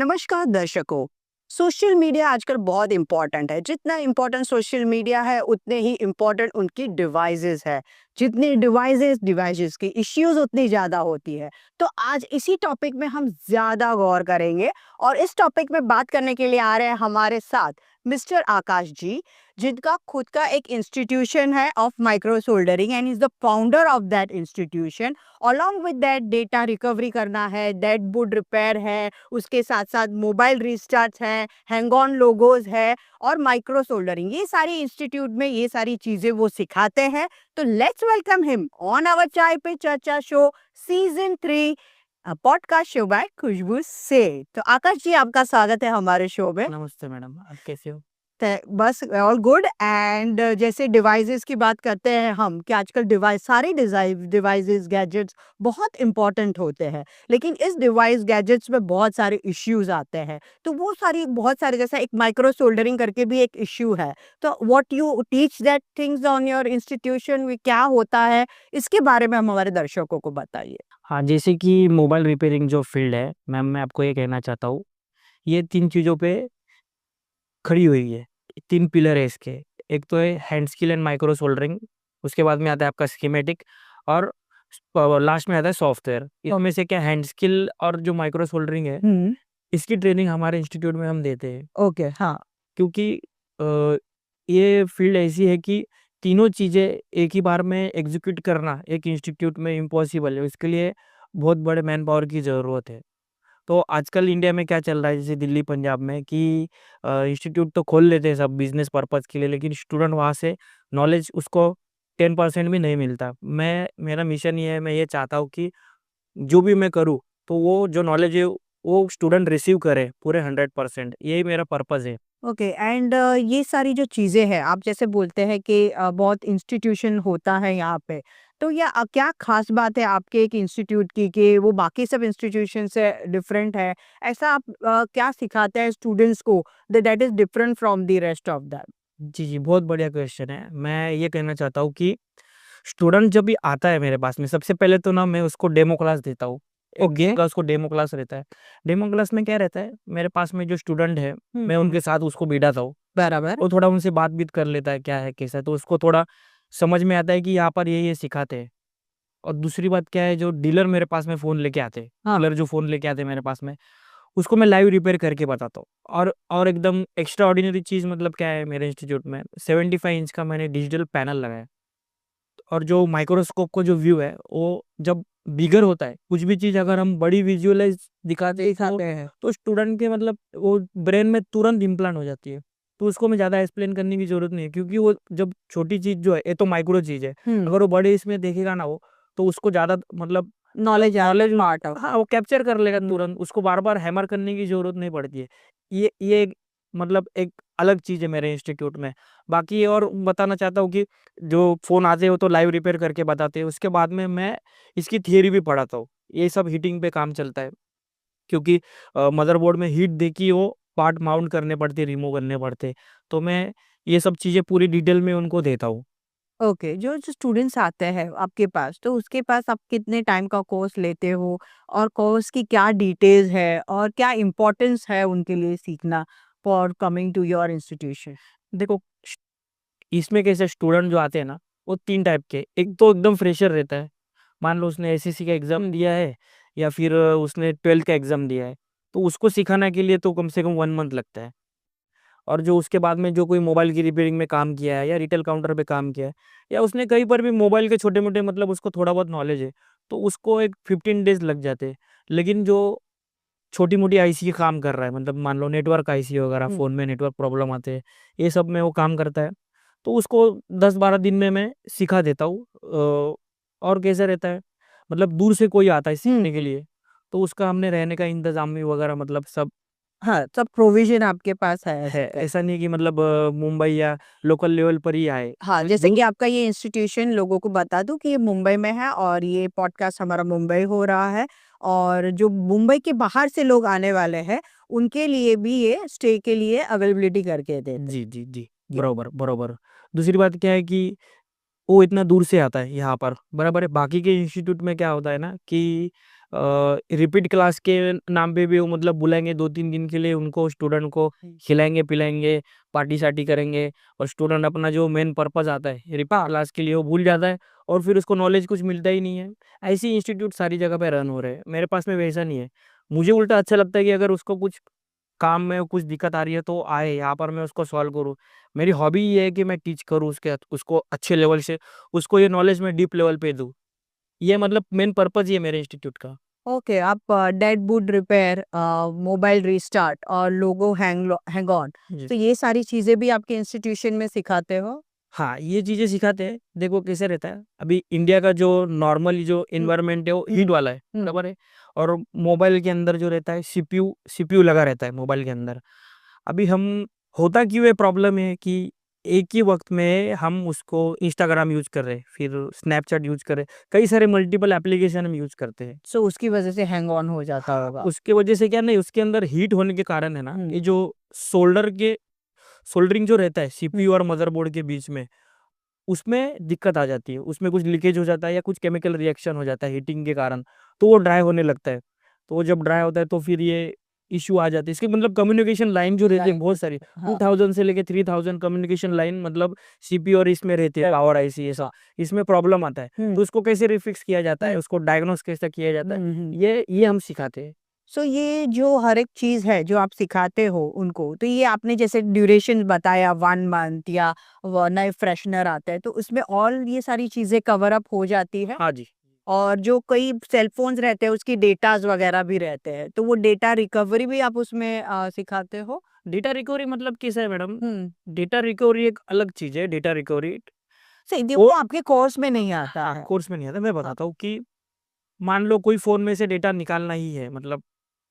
नमस्कार दर्शकों। Social media आजकल बहुत इम्पोर्टेंट है। जितना इम्पोर्टेंट सोशल मीडिया है उतने ही इम्पोर्टेंट उनकी डिवाइसेस है। जितने डिवाइसेस डिवाइसेस की इश्यूज उतनी ज़्यादा होती है। तो आज इसी टॉपिक में हम ज़्यादा गौर करेंगे और इस टॉपिक में बात करने के लिए आ रहे हैं हमारे साथ मिस्टर आकाश जी, जिनका खुद का एक इंस्टीट्यूशन है of micro soldering and is the founder of that institution. Along with that data recovery करना है, डेड बोर्ड रिपेयर है, उसके साथ-साथ मोबाइल रिस्टार्ट्स हैं, हैंग ऑन लोगोस है और माइक्रो सोल्डरिंग, ये सारी इंस्टीट्यूट में ये सारी चीज़ें वो सिखाते हैं। तो let's welcome him on our Chai Pe Charcha show season 3 podcast show by Khushboo से। तो आकाश जी, आपका स्वागत है हमारे शो में। नमस्ते मैडम, आप कैसे हो? बस ऑल गुड। एंड जैसे डिवाइसेस की बात करते हैं हम कि आजकल डिवाइसेस गैजेट्स बहुत इंपॉर्टेंट होते हैं, लेकिन इस डिवाइस गैजेट्स में बहुत सारे इश्यूज आते हैं। तो वो सारी बहुत सारे, जैसा एक माइक्रो सोल्डरिंग करके भी एक इश्यू है। तो what you teach that things on your institution में क्या होता है, इसके बारे में हम हमारे दर्शकों को बताइए। हाँ, जैसे कि मोबाइल रिपेयरिंग जो फ़ील्ड है, मैम मैं आपको ये कहना चाहता हूँ, ये 3 चीज़ों पे खड़ी हुई है। 3 पिलर है इसके। एक तो है hand skill and micro soldering, उसके बाद में आता है आपका स्कीमेटिक और लास्ट में आता है सॉफ्टवेयर। इनमें से क्या हैंड स्किल और जो माइक्रो सोल्डरिंग है, इसकी ट्रेनिंग हमारे इंस्टीट्यूट में हम देते हैं। ओके, हाँ। क्योंकि अ, ये फील्ड ऐसी है कि तीनों चीज़ें एक ही बार में एग्ज़ीक्यूट करना एक इंस्टीट्यूट में इम्पॉसिबल है। इसके लिए बहुत बड़े मैन पावर की ज़रूरत है। तो आजकल इंडिया में क्या चल रहा है, जैसे दिल्ली, पंजाब में कि इंस्टीट्यूट तो खोल लेते हैं सब बिज़नेस पर्पज़ के लिए, लेकिन स्टूडेंट वहाँ से नॉलेज उसको 10% भी नहीं मिलता। मेरा मिशन ये है, मैं ये चाहता हूँ कि जो भी मैं करूँ, तो वो जो नॉलेज है, वो स्टूडेंट रिसीव करे पूरे 100%, यही मेरा पर्पज़ है। ओके। एंड ये सारी जो चीज़ें हैं, आप जैसे बोलते हैं कि बहुत इंस्टीट्यूशन होता है यहाँ पे, तो या क्या खास बात है आपके एक इंस्टीट्यूट की कि वो बाकी सब इंस्टीट्यूशन से डिफरेंट है? ऐसा आप क्या सिखाते हैं स्टूडेंट्स को that is different from the rest of that? जी, जी, बहुत बढ़िया क्वेश्चन है। मैं ये कहना चाहता हूँ कि स्टूडेंट जब भी आता है मेरे पास में, सबसे पहले तो ना मैं उसको डेमो क्लास देता हूँ। ओके। उसको डेमो क्लास रहता है। डेमो क्लास में क्या रहता है, मेरे पास में जो स्टूडेंट है, मैं उनके साथ उसको बिठाता हूँ। बराबर। वो थोड़ा उनसे बात-बीत कर लेता है, क्या है, कैसा है, तो उसको थोड़ा समझ में आता है कि यहाँ पर ये सिखाते हैं। और दूसरी बात क्या है, जो डीलर मेरे पास में फ़ोन लेके आते हैं, हाँ। डीलर जो फ़ोन लेके आते हैं मेरे पास में, उसको मैं लाइव रिपेयर करके बताता हूँ। और एकदम एक्स्ट्रा ऑर्डिनरी चीज़ मतलब क्या है, मेरे इंस्टीट्यूट में 75 इंच का मैंने डिजिटल पैनल लगाया है। और जो माइक्रोस्कोप का जो व्यू है, वो जब बिगर होता है, कुछ भी चीज़ अगर हम बड़ी विजुअलाइज़ दिखाते हैं तो स्टूडेंट के मतलब वो ब्रेन में तुरंत इम्प्लांट हो जाती है। तो उसको मैं ज़्यादा एक्सप्लेन करने की ज़रूरत नहीं है, क्योंकि वो जब छोटी चीज़ जो है, ये तो माइक्रो चीज़ है। अगर वो बड़े इसमें देखेगा ना वो, तो उसको ज़्यादा मतलब नॉलेज पार्ट ऑफ। हाँ, वो कैप्चर कर लेगा तुरंत, उसको बार-बार हैमर करने की ज़रूरत नहीं पड़ती है। ये एक मतलब एक अलग चीज़ है मेरे इंस्टीट्यूट में। बाकी और बताना चाहता हूँ कि जो फ़ोन आते हैं वो तो लाइव रिपेयर करके बताते हैं, उसके बाद में मैं इसकी थियरी भी पढ़ाता हूँ। ये सब हीटिंग पे काम चलता है, क्योंकि मदरबोर्ड में हीट देखी वो पार्ट माउंट करने पड़ते हैं, रिमूव करने पड़ते हैं। तो मैं ये सब चीज़ें पूरी डिटेल में उनको देता हूँ। ओके। जो जो स्टूडेंट्स आते हैं आपके पास, तो उसके पास आप कितने टाइम का कोर्स लेते हो और कोर्स की क्या डिटेल्स है और क्या इम्पोर्टेंस है उनके लिए सीखना for coming to your institution? देखो, इसमें कैसे स्टूडेंट जो आते हैं ना, वो 3 टाइप के, एक तो एकदम फ्रेशर रहता है। मान लो उसने एसएससी का एग्ज़ाम दिया है या फिर उसने 12th का एग्ज़ाम दिया है, तो उसको सिखाने के लिए तो कम से कम 1 मंथ लगता है। और जो उसके बाद में जो कोई मोबाइल की रिपेयरिंग में काम किया है या रिटेल काउंटर पे काम किया है या उसने कहीं पर भी मोबाइल के छोटे-मोटे मतलब उसको थोड़ा बहुत नॉलेज है, तो उसको एक 15 डेज़ लग जाते हैं। लेकिन जो छोटी-मोटी आईसी के काम कर रहा है, मतलब मान लो नेटवर्क आईसी वगैरह, फ़ोन में नेटवर्क प्रॉब्लम आते हैं, ये सब में वो काम करता है, तो उसको 10-12 दिन में मैं सिखा देता हूँ। और कैसा रहता है, मतलब दूर से कोई आता है सीखने के लिए, तो उसका हमने रहने का इंतज़ाम भी वगैरह मतलब सब हाँ, सब प्रोविज़न आपके पास है है। ऐसे। ऐसा नहीं है कि मतलब मुंबई या लोकल लेवल पर ही आए। हाँ, कोई जैसे दूर कि आपका ये इंस्टीट्यूशन, लोगों को बता दूँ कि ये मुंबई में है और ये पॉडकास्ट हमारा मुंबई हो रहा है, और जो मुंबई के बाहर से लोग आने वाले हैं, उनके लिए भी ये स्टे के लिए अवेलेबिलिटी करके देते जी, जी, जी। हैं। बरोबर, बरोबर। दूसरी बात क्या है कि वो इतना दूर से आता है यहाँ पर, बराबर है। बाकी के इंस्टीट्यूट में क्या होता है ना कि रिपीट क्लास के नाम पे भी वो मतलब बुलाएंगे 2-3 दिन के लिए उनको, स्टूडेंट को खिलाएंगे पिलाएंगे, पार्टी सार्टी करेंगे, और स्टूडेंट अपना जो मेन पर्पस आता है रिपीट क्लास के लिए वो भूल जाता है, और फिर उसको नॉलेज कुछ मिलता ही नहीं है। ऐसे इंस्टीट्यूट सारी जगह पे रन हो रहे हैं, मेरे पास में वैसा नहीं है। मुझे उल्टा अच्छा लगता है कि अगर उसको कुछ काम में कुछ दिक्कत आ रही है तो आए यहाँ पर, मैं उसको सॉल्व करूँ। मेरी हॉबी ये है कि मैं टीच करूँ उसको अच्छे लेवल से, उसको ये नॉलेज मैं डीप लेवल पे दूँ। ये मतलब मेन पर्पस ही है मेरे इंस्टीट्यूट का। ओके, आप dead boot repair, mobile restart और लोगो हैंग ऑन, जी। तो ये सारी चीजें भी आपके इंस्टीट्यूशन में सिखाते हो? हाँ, ये चीज़ें सिखाते हैं। देखो कैसे रहता है, अभी इंडिया का जो नॉर्मली जो एनवायरनमेंट है वो हीट वाला है, बराबर है? और मोबाइल के अंदर जो रहता है सीपीयू लगा रहता है मोबाइल के अंदर। अभी हम होता क्यों है, प्रॉब्लम है कि एक ही वक़्त में हम उसको इंस्टाग्राम यूज़ कर रहे हैं, फिर स्नैपचैट यूज़ कर रहे हैं, कई सारे मल्टीपल एप्लीकेशन हम यूज़ करते हैं। सो उसकी वजह से हैंग ऑन हो जाता होगा। उसके वजह से क्या नहीं, उसके अंदर हीट होने के कारण है ना, ये जो सोल्डरिंग जो रहता है सीपीयू और मदरबोर्ड के बीच में, उसमें दिक्कत आ जाती है, उसमें कुछ लीकेज हो जाता है या कुछ केमिकल रिएक्शन हो जाता है हीटिंग के कारण, तो वो ड्राई होने लगता है। तो वो जब ड्राई होता है तो फिर ये इश्यू आ जाती है। इसके मतलब कम्युनिकेशन लाइन जो रहती है बहुत सारी, 2000 से लेके 3000 कम्युनिकेशन लाइन मतलब सीपीयू और इसमें रहती है, पावर आईसी ऐसा, इसमें प्रॉब्लम आता है। तो उसको कैसे रिफिक्स किया जाता है, उसको डायग्नोस कैसे किया जाता है, ये हम सिखाते हैं। सो ये जो हर एक चीज़ है जो आप सिखाते हो उनको, तो ये आपने जैसे ड्यूरेशन बताया 1 मंथ या वो नए फ्रेशनर आते हैं, तो उसमें ऑल ये सारी चीज़ें कवर अप हो जाती है? हाँ जी। और जो कई सेल फ़ोन्स रहते हैं उसकी डेटाज़ वगैरह भी रहते हैं, तो वो डेटा रिकवरी भी आप उसमें सिखाते हो? डेटा रिकवरी मतलब कैसा है मैडम, हुँ। डेटा रिकवरी एक अलग चीज़ है, डेटा रिकवरी सीधे वो वो आपके कोर्स में नहीं आता है। कोर्स में नहीं आता। मैं बताता हूँ कि मान लो कोई फ़ोन में से डेटा निकालना ही है, मतलब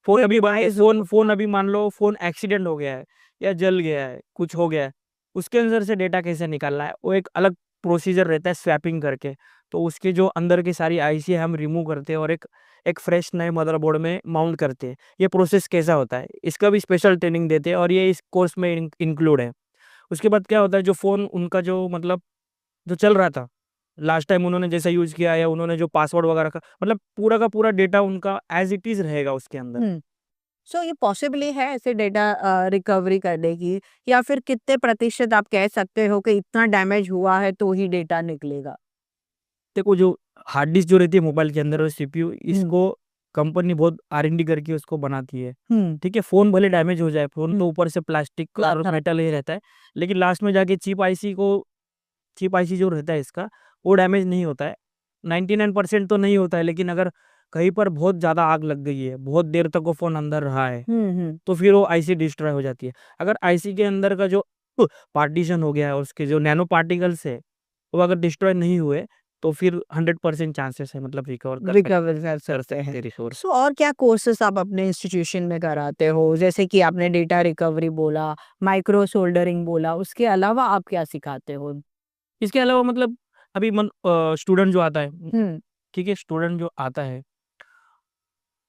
फ़ोन अभी बनाए, फ़ोन अभी मान लो फ़ोन एक्सीडेंट हो गया है या जल गया है, कुछ हो गया है, उसके अंदर से डेटा कैसे निकालना है, वो एक अलग प्रोसीजर रहता है स्वैपिंग करके। तो उसके जो अंदर की सारी आईसी हम रिमूव करते हैं और एक एक फ्रेश नए मदरबोर्ड में माउंट करते हैं। ये प्रोसेस कैसा होता है, इसका भी स्पेशल ट्रेनिंग देते हैं और ये इस कोर्स में इंक्लूड है। उसके बाद क्या होता है, जो फ़ोन उनका जो मतलब जो चल रहा था, लास्ट टाइम उन्होंने जैसा यूज़ किया या उन्होंने जो पासवर्ड वगैरह रखा, मतलब पूरा का पूरा डेटा उनका एज़ इट इज़ रहेगा उसके अंदर। हुँ। सो ये पॉसिबली है ऐसे डेटा रिकवरी करने की, या फिर कितने प्रतिशत आप कह सकते हो कि इतना डैमेज हुआ है तो ही डेटा निकलेगा? देखो जो हार्ड डिस्क जो रहती है मोबाइल के अंदर और सीपीयू, हुँ। इसको कंपनी बहुत R&D करके उसको बनाती है। हुँ। ठीक है, फ़ोन भले डैमेज हो जाए, फ़ोन तो ऊपर से प्लास्टिक और हाँ। मेटल ही रहता है, लेकिन लास्ट में जाके चिप आईसी जो रहता है इसका, वो डैमेज नहीं होता है। 99% तो नहीं होता है, लेकिन अगर कहीं पर बहुत ज़्यादा आग लग गई है, बहुत देर तक वो फ़ोन अंदर रहा है, हुँ, हुँ। तो फिर वो आईसी डिस्ट्रॉय हो जाती है। अगर आईसी के अंदर का जो पार्टीशन हो गया है, उसके जो नैनो पार्टिकल्स है, वो अगर डिस्ट्रॉय नहीं हुए, तो फिर 100% चांसेस है, मतलब रिकवर रिकवर कर कर सकते हैं। सकते हैं रिसोर्स। सो और क्या कोर्सेज़ आप अपने इंस्टीट्यूशन में कराते हो? जैसे कि आपने डेटा रिकवरी बोला, माइक्रो सोल्डरिंग बोला, उसके अलावा आप क्या सिखाते हो? इसके अलावा मतलब अभी स्टूडेंट जो आता है, हुँ। ठीक है, स्टूडेंट जो आता है,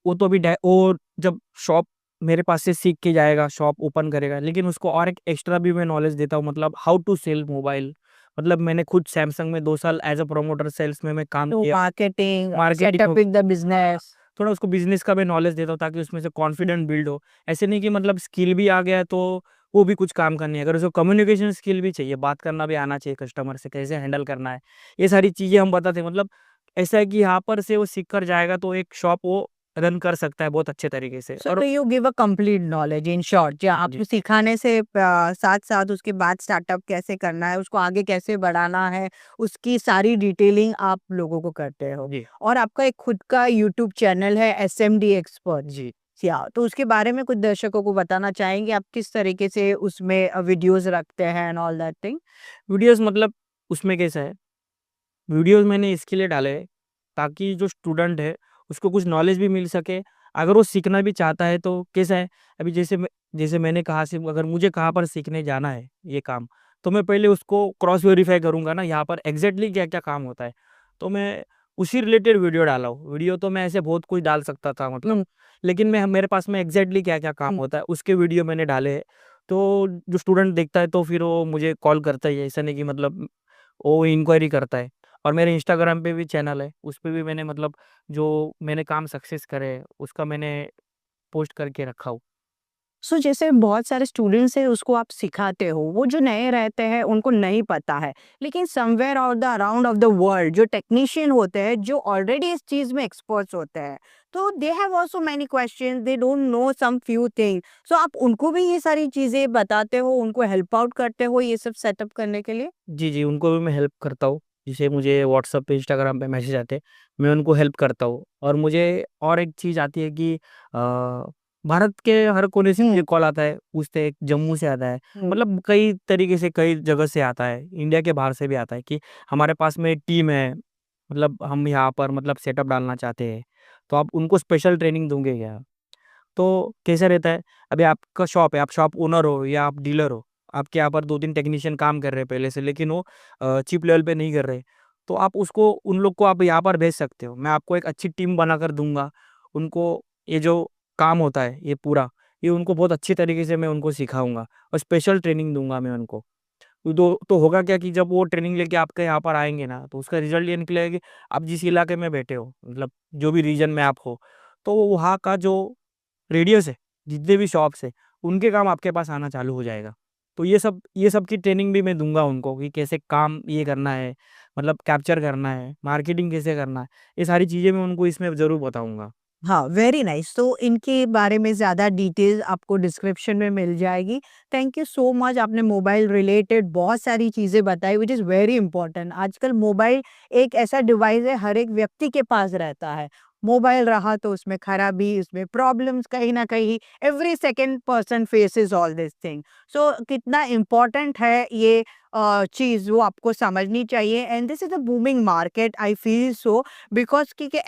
वो तो अभी वो जब शॉप मेरे पास से सीख के जाएगा, शॉप ओपन करेगा, लेकिन उसको और एक एक्स्ट्रा भी मैं नॉलेज देता हूँ, मतलब हाउ टू सेल मोबाइल। मतलब मैंने खुद सैमसंग में 2 साल एज़ अ प्रमोटर सेल्स में मैं काम तो किया। Marketing, marketing setupping the business. थोड़ा उसको बिज़नेस का भी नॉलेज देता हूँ ताकि उसमें से कॉन्फिडेंट बिल्ड हो। ऐसे नहीं कि मतलब स्किल भी आ गया है तो वो भी कुछ काम करनी है। अगर उसको कम्युनिकेशन स्किल भी चाहिए, बात करना भी आना चाहिए, कस्टमर से कैसे हैंडल करना है, ये सारी चीज़ें हम बताते हैं। मतलब ऐसा है कि यहाँ पर से वो सीख कर जाएगा तो एक शॉप वो रन कर सकता है बहुत अच्छे तरीके से। सो और you give a complete knowledge in short, जो जी, आपको सिखाने से साथ-साथ उसके बाद स्टार्टअप कैसे करना है, उसको आगे कैसे बढ़ाना है, उसकी सारी डिटेलिंग आप लोगों को करते हो। जी, और आपका एक खुद का यूट्यूब चैनल है एसएमडी एक्सपर्ट्स। जी। या तो उसके बारे में कुछ दर्शकों को बताना चाहेंगे आप किस तरीके से उसमें वीडियोज़ रखते हैं and all that thing? Videos मतलब उसमें कैसा है, वीडियोज़ मैंने इसके लिए डाले हैं ताकि जो स्टूडेंट है उसको कुछ नॉलेज भी मिल सके। अगर वो सीखना भी चाहता है तो कैसा है, अभी जैसे मैंने कहा से अगर मुझे कहाँ पर सीखने जाना है ये काम, तो मैं पहले उसको क्रॉस वेरीफाई करूँगा ना यहाँ पर एग्ज़ैक्टली क्या-क्या काम होता है। तो मैं उसी रिलेटेड वीडियो डाला हूँ। वीडियो तो मैं ऐसे बहुत कुछ डाल सकता था मतलब, लेकिन मैं मेरे पास में एग्ज़ैक्टली क्या-क्या काम होता है उसके वीडियो मैंने डाले हैं। तो जो स्टूडेंट देखता है तो फिर वो मुझे कॉल करता ही है, ऐसा नहीं कि मतलब वो इंक्वायरी करता है। और मेरे इंस्टाग्राम पे भी चैनल है, उस पे भी मैंने मतलब जो मैंने काम सक्सेस करे उसका मैंने पोस्ट करके रखा हूँ। सो जैसे बहुत सारे स्टूडेंट्स हैं उसको आप सिखाते हो, वो जो नए रहते हैं उनको नहीं पता है, लेकिन समवेयर और the around of the world जो टेक्नीशियन होते हैं जो ऑलरेडी इस चीज में एक्सपर्ट्स होते हैं, तो they have also many questions, they don't know some few thing. So आप उनको भी ये सारी चीजें बताते हो, उनको हेल्प आउट करते हो ये सब सेटअप करने के लिए? जी, जी, उनको भी मैं हेल्प करता हूँ। जैसे मुझे व्हाट्सएप पे, इंस्टाग्राम पे मैसेज आते हैं, मैं उनको हेल्प करता हूँ। और मुझे और एक चीज़ आती है कि भारत के हर कोने से मुझे हम्म। कॉल आता है, पूछते हैं, जम्मू से आता है, हम्म। मतलब कई तरीके से, कई जगह से आता है, इंडिया के बाहर से भी आता है कि हमारे पास में एक टीम है, मतलब हम यहाँ पर मतलब सेटअप डालना चाहते हैं, तो आप उनको स्पेशल ट्रेनिंग दोगे क्या? तो कैसा रहता है, अभी आपका शॉप है, आप शॉप ओनर हो या आप डीलर हो, आपके यहाँ पर 2-3 टेक्नीशियन काम कर रहे हैं पहले से, लेकिन वो चीप लेवल पे नहीं कर रहे, तो आप उसको उन लोग को आप यहाँ पर भेज सकते हो। मैं आपको एक अच्छी टीम बनाकर दूँगा। उनको ये जो काम होता है, ये पूरा, ये उनको बहुत अच्छी तरीके से मैं उनको सिखाऊँगा और स्पेशल ट्रेनिंग दूँगा मैं उनको। तो होगा क्या कि जब वो ट्रेनिंग लेके आपके यहाँ पर आएँगे ना, तो उसका रिज़ल्ट ये निकलेगा कि आप जिस इलाके में बैठे हो, मतलब जो भी रीजन में आप हो, तो वहाँ का जो रेडियस है, जितने भी शॉप्स हैं, उनके काम आपके पास आना चालू हो जाएगा। तो ये सब की ट्रेनिंग भी मैं दूँगा उनको कि कैसे काम ये करना है, मतलब कैप्चर करना है, मार्केटिंग कैसे करना है, ये सारी चीज़ें मैं उनको इसमें ज़रूर बताऊँगा। हाँ, वेरी नाइस। तो इनके बारे में ज़्यादा डिटेल आपको डिस्क्रिप्शन में मिल जाएगी। थैंक यू सो मच, आपने मोबाइल रिलेटेड बहुत सारी चीज़ें बताई व्हिच इज़ वेरी इंपॉर्टेंट। आजकल मोबाइल एक ऐसा डिवाइस है हर एक व्यक्ति के पास रहता है। मोबाइल रहा तो उसमें खराबी, उसमें प्रॉब्लम्स कहीं न कहीं every second person faces all this thing. So कितना इम्पोर्टेंट है ये चीज़ वो आपको समझनी चाहिए, and this is a booming market I feel so, because क्योंकि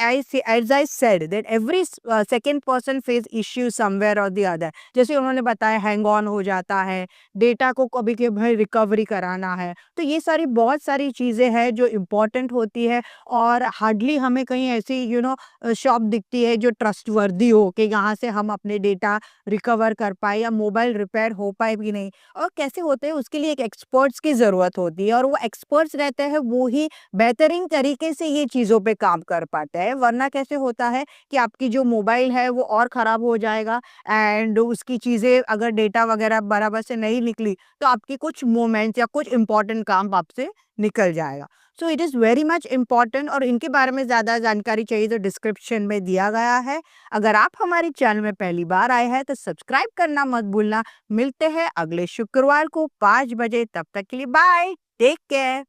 as I said that every second person face issue somewhere or the other। जैसे उन्होंने बताया हैंग ऑन हो जाता है, डेटा को कभी कभी रिकवरी कराना है, तो ये सारी बहुत सारी चीज़ें हैं जो इम्पोर्टेंट होती है। और हार्डली हमें कहीं ऐसी शॉप दिखती है जो ट्रस्टवर्दी हो कि यहाँ से हम अपने डेटा रिकवर कर पाए या मोबाइल रिपेयर हो पाए भी नहीं। और कैसे होते हैं उसके लिए एक एक्सपर्ट्स की ज़रूरत होती है, और वो एक्सपर्ट्स रहते हैं वो ही बेहतरीन तरीके से ये चीज़ों पे काम कर पाते हैं। वरना कैसे होता है कि आपकी जो मोबाइल है वो और ख़राब हो जाएगा, एंड उसकी चीज़ें अगर डेटा वग़ैरह बराबर से नहीं निकली, तो आपकी कुछ मोमेंट्स या कुछ इम्पोर्टेंट काम आपसे निकल जाएगा। So it is very much important, और इनके बारे में ज़्यादा जानकारी चाहिए तो डिस्क्रिप्शन में दिया गया है। अगर आप हमारे चैनल में पहली बार आए हैं तो सब्सक्राइब करना मत भूलना। मिलते हैं अगले शुक्रवार को 5 बजे, तब तक के लिए बाय, टेक केयर।